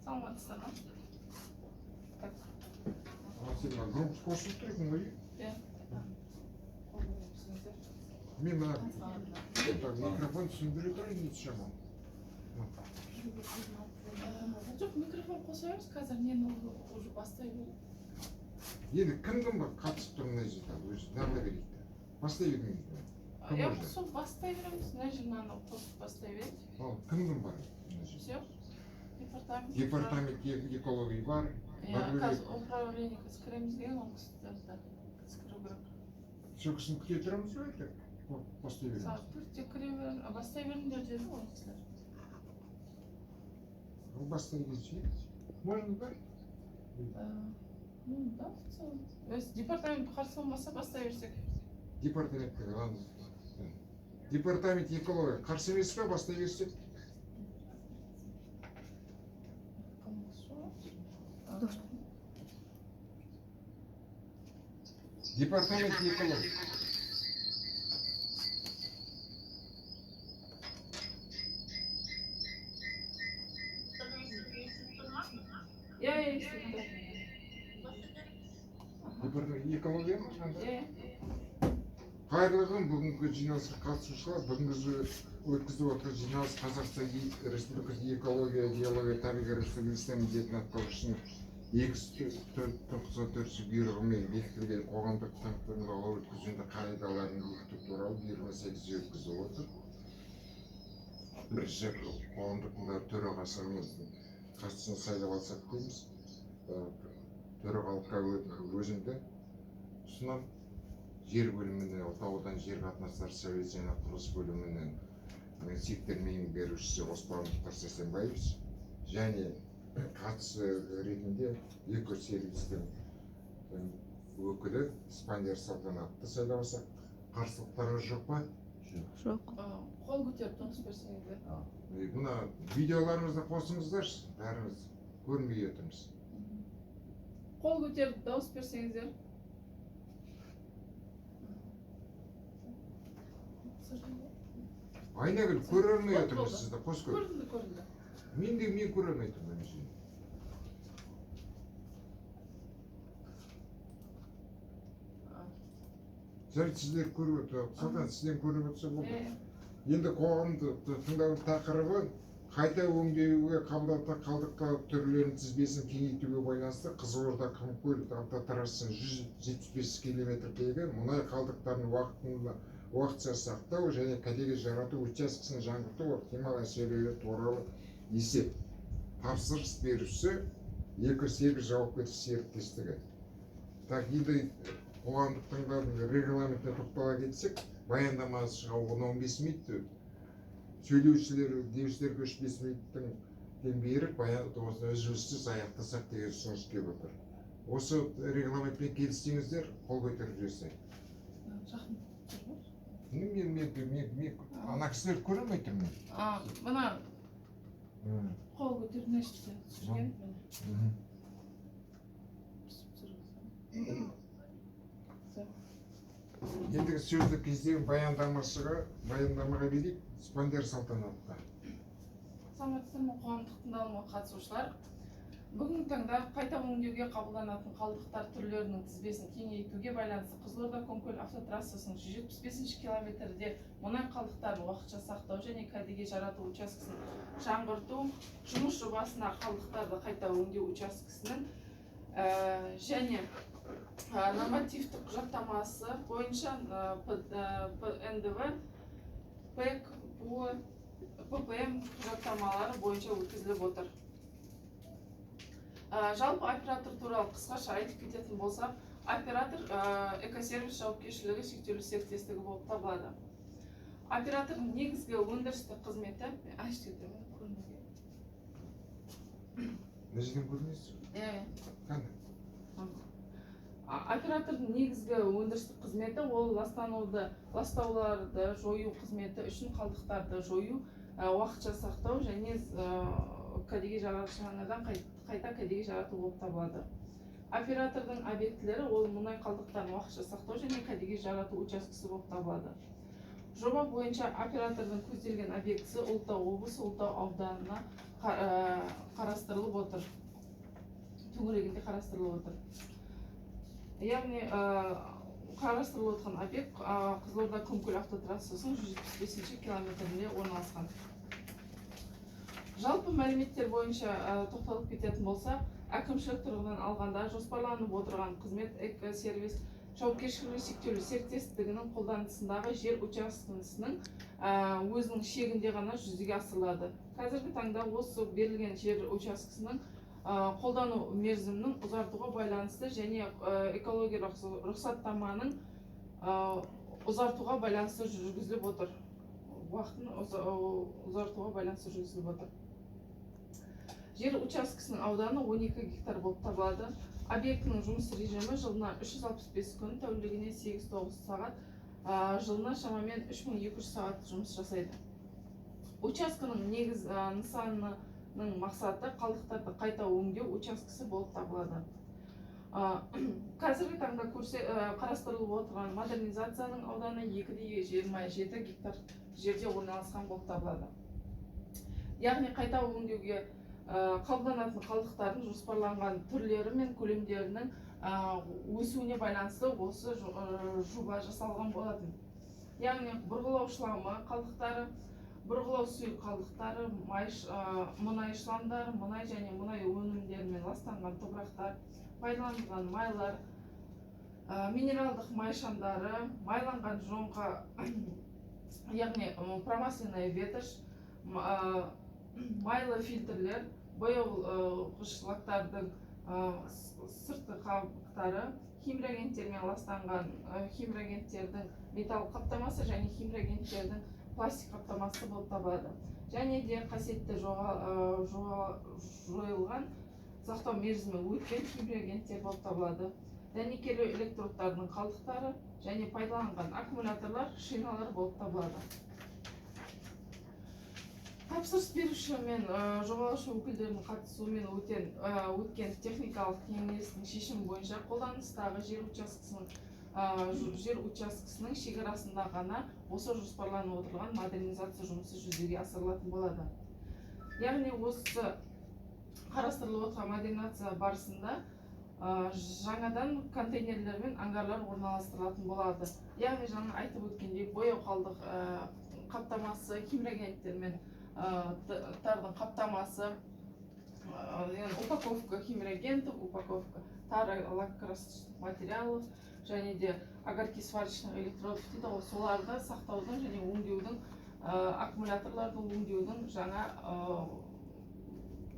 Саламатсыздар ма? Так. Сен громко қосылып тұрсың ғой? Иә. Мен мына микрофон түсіндіре тұрайын дейді шамам. Жоқ, микрофон қоса беріңіз, қазір нені уже бастай берейін. Енді кімдің бар қатысып тұр мына жерде, өзі нағыла берейік. Бастай бермейміз бе? Я сол бастай береміз, мына жерін анау қосып бастай берейік. Ал кімдің бар мына жерде? Все. Департамент экологии бар. Қазір управление кіреміз деген ол кісілерді кіру керек. Сол кісіні күте тұрамыз ба әлде? Бастай береміз. Сағат 4-те кіре беріңіз, бастай беріңдер деді ғой кісілер. Бастай берейік. Можно ба? Ну да, в целом. Департамент қарсы болмаса бастай берсек. Департамент экология қарсы емес пе, бастай берсек? Департамент экологии. Я естіп тұр. Департамент экология ма? Қайырлы күн, бүгінгі жиналысқа қатысушылар, бүгінгі өткізіп отырған жиналыс Қазақстан Республикасы экология, геология, табиғи ресурстар міндетін атқарушының 294 бұйрығымен бекітілген қоғамдық тыңғылау өткізуінде қағидаларын бекіту туралы бұйрығына сәйкес өткізіп отыр. Бірінші қоғамдық тыңғылау төрағасының қатысуын сайлап алсақ дейміз. Төрағалыққа өзімді ұсынамын. Жер бөліміне, Отаудан жер қатынастары сәулет және құрылыс бөлімінің сектор меңгерушісі Оспанов Сәрсенбаев және қатысы ретінде Экосервистің өкілі Спандияр Салтанатты сайлауса, қарсылықтарыңыз жоқ па? Жоқ. Қол көтеріп дауыс берсеңіздер. Мына видеоларымызды қосыңыздаршы, бәріміз көрмей отырмыз. Қол көтеріп дауыс берсеңіздер. Айнагүл, көре алмай отырмыз сізді, қос көр. Көрінді. Мен көре алмай тұрмын. Жарайды, сіздер көріп отыр. Салтан, сізден көріп отырса болды. Енді қоғамдық тыңдаудың тақырыбы қайта өңдеуге қабылданған қалдық түрлерінің тізбесін кеңейтуге байланысты Қызылорда Құмкөл автотрассының 175 км-дегі мұнай қалдықтарын уақытша сақтау және кәдеге жарату учаскесін жаңғырту ықтимал әсерлері туралы есеп. Тапсырыс беруші Экосервис жауапкершілігі серіктестігі. Так, енді қоғамдық тыңдаудың регламентіне тоқтала кетсек, баяндамасы 10-15 минут, сөйлеушілер, деушілер 3-5 минуттың беріп, үзіліссіз аяқтасақ деген ұсыныс келіп отыр. Осы регламентпен келіссеңіздер, қол көтеріп жіберсек. Мен ана кісілерді көре алмай тұрмын. Мына қол көтеріп нәшті түсірген. Ендігі сөзді кездегі баяндамаға берейік, Спандияр Салтанатқа. Саламатсыздар ма, қоғамдық тыңдалымға қатысушылар. Бүгінгі таңда қайта өңдеуге қабылданатын қалдықтар түрлерінің тізбесін кеңейтуге байланысты Қызылорда Құмкөл автотрассасының 175 километрде мұнай қалдықтарын уақытша сақтау және кәдеге жарату учаскесін жаңғырту жұмыс жобасына қалдықтарды қайта өңдеу учаскесінің және нормативтік құжаттамасы бойынша ПНДВ, ПЭК, ППМ құжаттамалары бойынша өткізіліп отыр. Жалпы оператор туралы қысқаша айтып кететін болсақ, оператор Экосервис жауапкершілігі шектеулі серіктестігі болып табылады. Оператордың негізгі өндірістік қызметі Оператордың негізгі өндірістік қызметі ол ластауларды жою қызметі үшін қалдықтарды жою, уақытша сақтау және кәдеге жаратушылардан қайта кәдеге жарату болып табылады. Оператордың объектілері ол мұнай қалдықтарын уақытша сақтау және кәдеге жарату учаскесі болып табылады. Жоба бойынша оператордың көзделген объектісі Ұлытау облысы Ұлытау ауданына қарастырылып отыр, төңірегінде қарастырылып отыр. Яғни қарастырылып отқан объект Қызылорда Құмкөл автотрассасының 175 километрінде орналасқан. Жалпы мәліметтер бойынша тоқталып кететін болсақ, әкімшілік тұрғыдан алғанда жоспарланып отырған қызмет экосервис жауапкершілігі шектеулі серіктестігінің қолданысындағы жер учаскесінің өзінің шегінде ғана жүзеге асырылады. Қазіргі таңда осы берілген жер учаскесінің қолдану мерзімінің ұзартуға байланысты және экология рұқсаттаманың ұзартуға байланысты жүргізіліп отыр. Уақытын ұзартуға байланысты жүргізіліп отыр. Жер учаскесінің ауданы 12 гектар болып табылады. Объектінің жұмыс режимі жылына 365 күн, тәулігіне 8-9 сағат, жылына шамамен 3200 сағат жұмыс жасайды. Учаскенің негіз нысанының мақсаты қалдықтарды қайта өңдеу учаскесі болып табылады. Қазіргі таңда қарастырылып отырған модернизацияның ауданы 2,27 гектар жерде орналасқан болып табылады. Яғни қайта өңдеуге қабылданатын қалдықтардың жоспарланған түрлері мен көлемдерінің өсуіне байланысты осы жоба жасалған болатын. Яғни бұрғылау шламы қалдықтары, бұрғылау сұйық қалдықтары, мұнай шламдары, мұнай және мұнай өнімдерімен ластанған топырақтар, пайдаланылған майлар, минералдық май шамдары, майланған жоңқа, яғни промасленная ветошь, майлы фильтрлер, бояулғыш лактардың сыртқы қабықтары, химреагенттермен ластанған химреагенттердің металл қаптамасы және химреагенттердің пластик қаптамасы болып табылады. Және де қасиетті жойылған сақтау мерзімі өткен химреагенттер болып табылады. Дәнекерлеу электродтардың қалдықтары және пайдаланған аккумуляторлар, шиналар болып табылады. Тапсырыс беруші мен жобалаушы өкілдерінің қатысуымен өткен техникалық кеңестің шешімі бойынша қолданыстағы жер учаскесінің шекарасында ғана осы жоспарланып отырған модернизация жұмысы жүзеге асырылатын болады. Яғни осы қарастырылып отырған модернизация барысында жаңадан контейнерлер мен ангарлар орналастырылатын болады. Яғни жаңа айтып өткендей бояу қалдық қаптамасы, химреагенттер мен тардың қаптамасы, упаковка химреагентов, упаковка тары лакокрасочных материалов және де огарки сварочных электродов дейді ғой, соларды сақтаудың және өңдеудің, аккумуляторлардың өңдеудің жаңа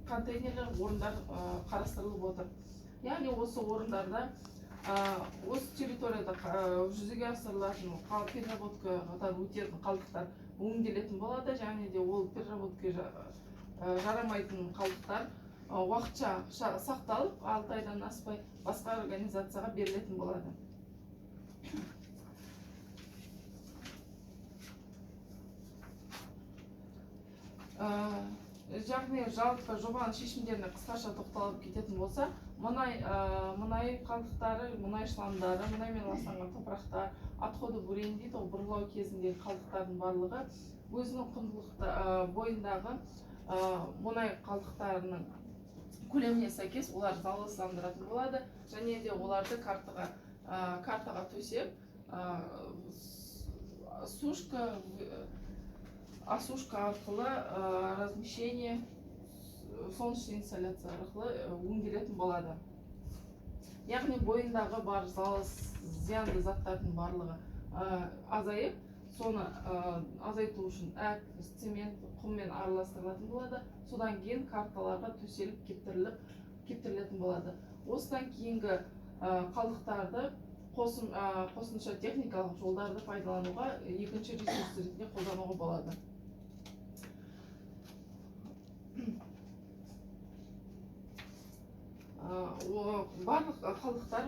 контейнерлер, орындар қарастырылып отыр. Яғни осы орындарда осы территорияда жүзеге асырылатын переработкадан өтетін қалдықтар өңделетін болады, және де ол переработкаға жарамайтын қалдықтар уақытша сақталып, 6 айдан аспай басқа организацияға берілетін болады. Яғни жалпы жобаның шешімдеріне қысқаша тоқталып кететін болса, мұнай қалдықтары, мұнай шламдары, мұнаймен ластанған топырақтар, отходы бурение дейді, бұрғылау кезіндегі қалдықтардың барлығы өзінің құндылық бойындағы мұнай қалдықтарының көлеміне сәйкес олар залалсыздандыратын болады, және де оларды картаға төсеп, осушка арқылы размещение, солнечная инсоляция арқылы өңделетін болады. Яғни бойындағы бар зиянды заттардың барлығы азайып, соны азайту үшін цемент, құммен араластырылатын болады. Содан кейін карталарға төселіп кептірілетін болады. Осыдан кейінгі қалдықтарды қосымша техникалық жолдарды пайдалануға, екінші ресурс ретінде қолдануға болады. Барлық қалдықтар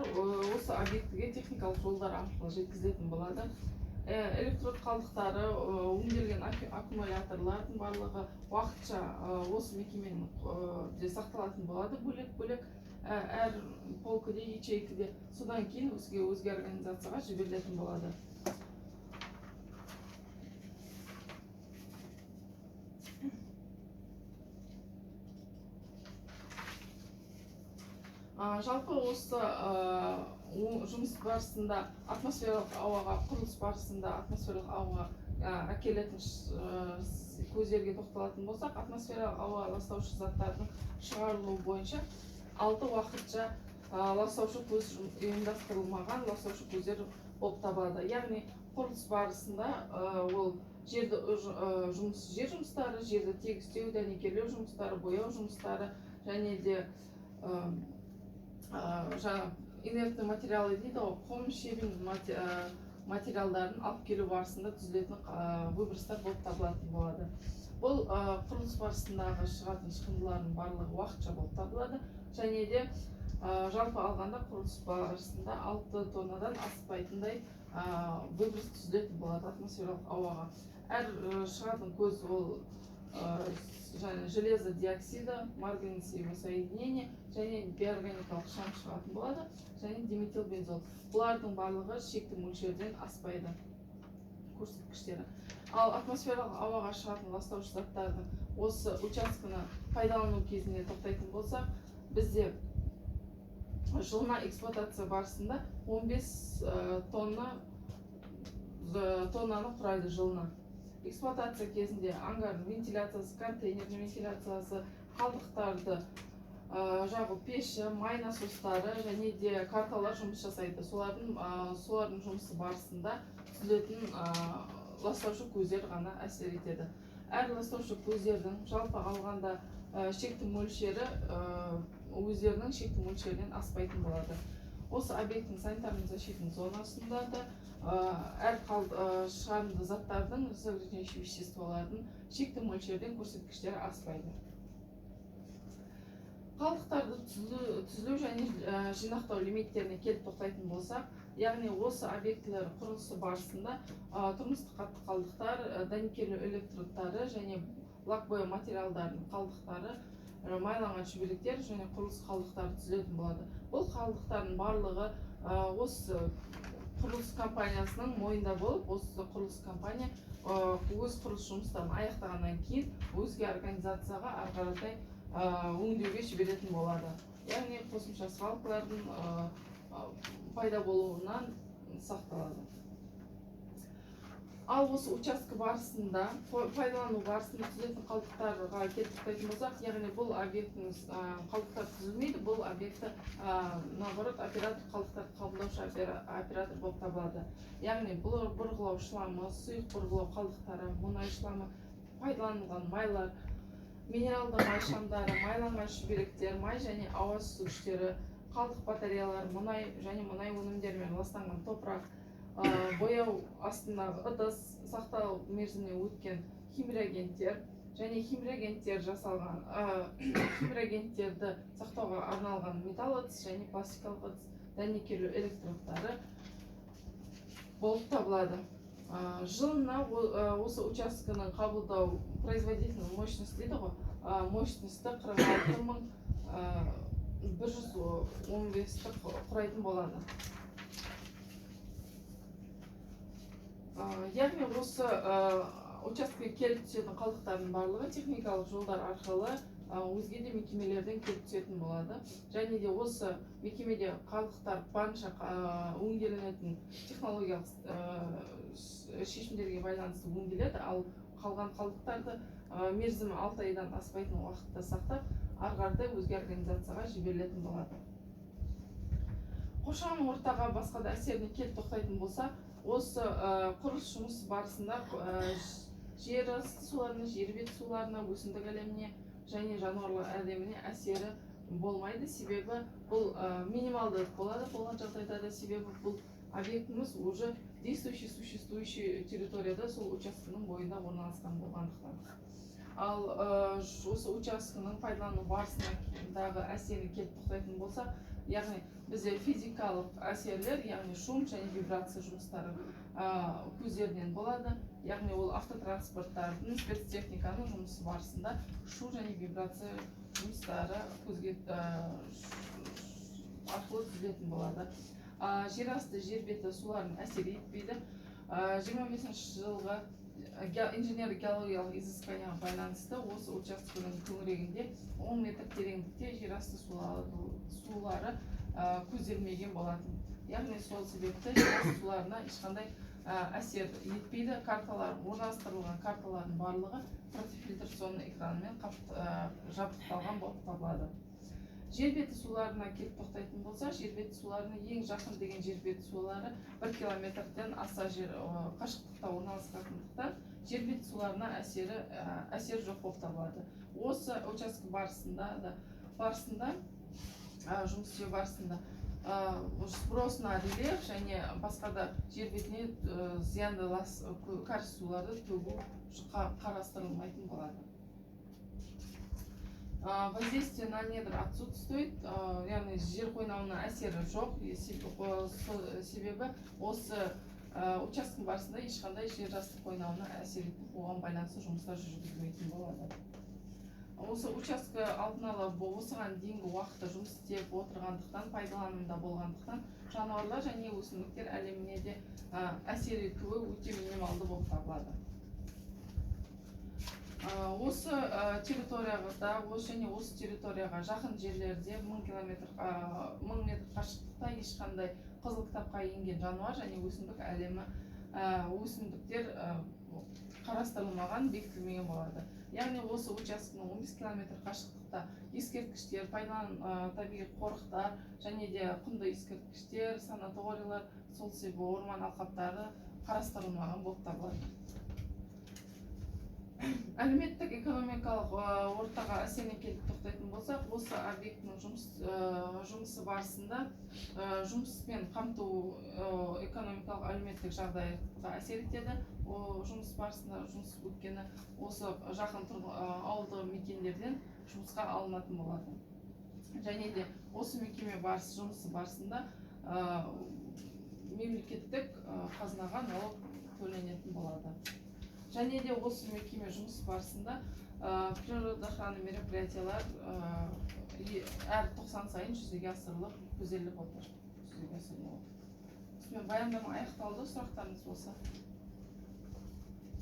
осы объектіге техникалық жолдар арқылы жеткізілетін болады. Электрод қалдықтары, өңделген аккумуляторлардың барлығы уақытша осы мекеменің сақталатын болады, бөлек-бөлек әр полкіде, ячейкіде. Содан кейін өзге организацияға жіберілетін болады. Жалпы осы жұмыс барысында атмосфералық ауаға, құрылыс барысында атмосфералық ауаға әкелетін көздерге тоқталатын болсақ, атмосфералық ауа ластаушы заттардың шығарылуы бойынша 6 уақытша ластаушы көз ұйымдастырылмаған ластаушы көздер болып табылады. Яғни құрылыс барысында ол жер жұмыстары, жерді тегістеу, дәнекерлеу жұмыстары, бояу жұмыстары және де инертный материалы дейді ғой, құм, шебен материалдарын алып келу барысында түзілетін выбростар болып табылатын болады. Бұл құрылыс барысындағы шығатын шығындылардың барлығы уақытша болып табылады және де жалпы алғанда құрылыс барысында 6 тоннадан аспайтындай выброс түзілетін болады атмосфералық ауаға. Әр шығатын көз ол железо диоксиді, марганецовое соединение және биорганикалық шаң шығатын болады және диметилбензол. Бұлардың барлығы шекті мөлшерден аспайды көрсеткіштері. Ал атмосфералық ауаға шығатын ластаушы заттардың осы учаскені пайдалану кезінде тоқтайтын болсақ, бізде жылына эксплуатация барысында 15 тоннаны құрайды жылына. Эксплуатация кезінде ангардың вентиляциясы, контейнердің вентиляциясы, қалдықтарды жағу пеші, май насостары және де карталар жұмыс жасайды. Солардың жұмысы барысында түзілетін ластаушы көздер ғана әсер етеді. Әр ластаушы көздердің жалпы алғанда шекті мөлшері өздерінің шекті мөлшерінен аспайтын болады. Осы объекттің санитарно-защитный зонасында да әр шығарынды заттардың, разграничающие веществолардың шекті мөлшерден көрсеткіштері аспайды. Қалдықтарды түзілу және жинақтау лимиттеріне келіп тоқтайтын болсақ, яғни осы объектілер құрылысы барысында тұрмыстық қатты қалдықтар, дәнекерлеу электродтары және лак бояу материалдарының қалдықтары, майланған шүберектер және құрылыс қалдықтары түзілетін болады. Бұл қалдықтардың барлығы осы құрылыс компаниясының мойнында болып, осы құрылыс компания өз құрылыс жұмыстарын аяқтағаннан кейін өзге организацияға ары қаратай өңдеуге жіберетін болады. Яғни қосымша свалкалардың пайда болуынан сақталады. Ал осы участка барысында, пайдалану барысында түзілетін қалдықтарға келіп тоқтайтын болсақ, яғни бұл объектінің қалдықтар түзілмейді, бұл объекті наоборот оператор қалдықтар қабылдаушы оператор болып табылады. Яғни бұл бұрғылау шламы, сұйық бұрғылау қалдықтары, мұнай шламы, пайдаланылған майлар, минералды май шамдары, майланған шүберектер, май және ауа сүзгіштері, қалдық батареялар, мұнай және мұнай өнімдерімен ластанған топырақ, бояу астындағы ыдыс, сақтау мерзімінен өткен химреагенттер және химреагенттер жасалған химреагенттерді сақтауға арналған металл ыдыс және пластикалық ыдыс, дәнекерлеу электродтары болып табылады. Жылына осы учасканың қабылдау производительный мощность дейді ғой, мощності 46,115 құрайтын болады. Яғни осы учаскеге келіп түсетін қалдықтардың барлығы техникалық жолдар арқылы өзге де мекемелерден келіп түсетін болады. Және де осы мекемеде қалдықтар барынша өңделінетін технологиялық шешімдерге байланысты өңделеді, ал қалған қалдықтарды мерзімі 6 айдан аспайтын уақытта сақтап, ары қаратай өзге организацияға жіберілетін болады. Қоршаған ортаға басқа да әсеріне келіп тоқтайтын болса, осы құрылыс жұмысы барысында жер асты суларына, жер беті суларына, өсімдік әлеміне және жануарлар әлеміне әсері болмайды. Себебі бұл минималды болады болған жағдайда да, себебі бұл объектіміз уже действующий, существующий территорияда, сол учаскенің бойында орналасқан болғандықтан. Ал осы учаскенің пайдалану барысындағы әсеріне келіп тоқтайтын болса, яғни бізде физикалық әсерлер, яғни шум және вибрация жұмыстары көздерінен болады. Яғни ол автотранспорттардың, спецтехниканың жұмысы барысында шу және вибрация жұмыстары көзге арқылы түзілетін болады. Жер асты, жер беті суларын әсер етпейді. 25 жылғы инженер геологиялық изысканияға байланысты осы учаскенің төңірегінде 10 метр тереңдікте жерасты сулары көзделмеген болатын. Яғни сол себепті жерасты суларына ешқандай әсер етпейді. Карталар орналастырылған карталардың барлығы протифильтрационный экранымен жабдықталған болып табылады. Жер беті суларына келіп тоқтайтын болса, жер беті суларына ең жақын деген жер беті сулары 1 километрден аса қашықтықта орналасқандықтан жер беті суларына әсер жоқ болып табылады. Осы участке барысында жұмыс істеу барысында спрос на рельеф және басқа да жер бетіне зиянды кәріз суларды төгу қарастырылмайтын болады. Воздействие на недр отсутствует, яғни жер қойнауына әсері жоқ, себебі осы участке барысында ешқандай жер асты қойнауына әсер етіп оған байланысты жұмыстар жүргізілмейтін болады. Осы участке алдын ала осыған дейінгі уақытта жұмыс істеп отырғандықтан, пайдаланымда болғандықтан, жануарлар және өсімдіктер әлеміне де әсер етуі өте минималды болып табылады. Осы территорияға жақын жерлерде 1000 метр қашықтықта ешқандай қызыл кітапқа енген жануар және өсімдік әлемі өсімдіктер қарастырылмаған, бекітілмеген болады. Яғни осы учаскенің 15 километр қашықтықта ескерткіштер, табиғи қорықтар және де құнды ескерткіштер, санаториялар, сол себебі орман алқаптары қарастырылмаған болып табылады. Әлеуметтік экономикалық ортаға әсеріне келіп тоқтайтын болсақ, осы объектінің жұмысы барысында жұмыспен қамту экономикалық әлеуметтік жағдайға әсер етеді. Жұмыс барысында жұмыс өткені осы жақын ауылды мекендерден жұмысқа алынатын болады. Және де осы мекеме жұмысы барысында мемлекеттік қазынаға налог төленетін болады. Және де осы мекеме жұмыс барысында природоохранный мероприятиялар әр 90 сайын жүзеге асырылып, көзделіп отыр. Баяндама аяқталды, сұрақтарыңыз болса.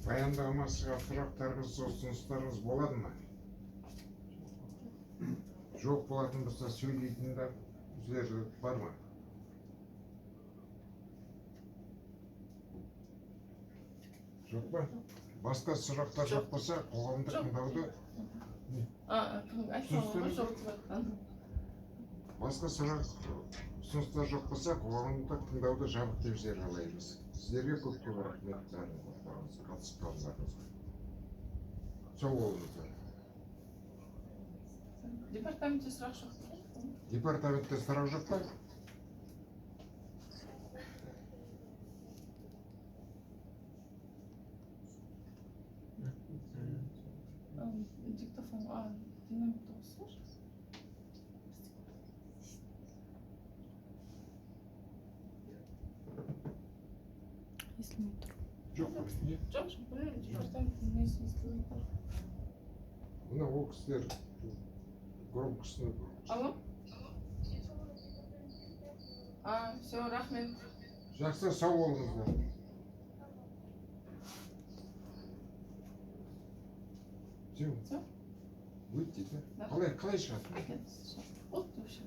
Баяндамасыға сұрақтарыңыз, ұсыныстарыңыз болады ма? Жоқ болатын болса сөйлейтіндер бар ма? Жоқ па? Басқа сұрақтар жоқ болса, қоғамдық тыңдауды басқа ұсыныстар жоқ болса, қоғамдық тыңдауды жабық деп жариялаймыз. Сіздерге көп рахмет қатысып қалғандарыңызға. Сау болыңыздар. Департаментте сұрақ жоқ. Департаментте сұрақ жоқ па? Диктофон, динамикті қосылшы. Естілмей тұр. Жоқ, не? Жоқ, департаменттің несі естілмей тұр. Мына ол кісілер громкосыны... Алло? Все, рахмет. Жақсы, сау болыңыздар. Все? Өйтті, қалай шығады? От, вообще.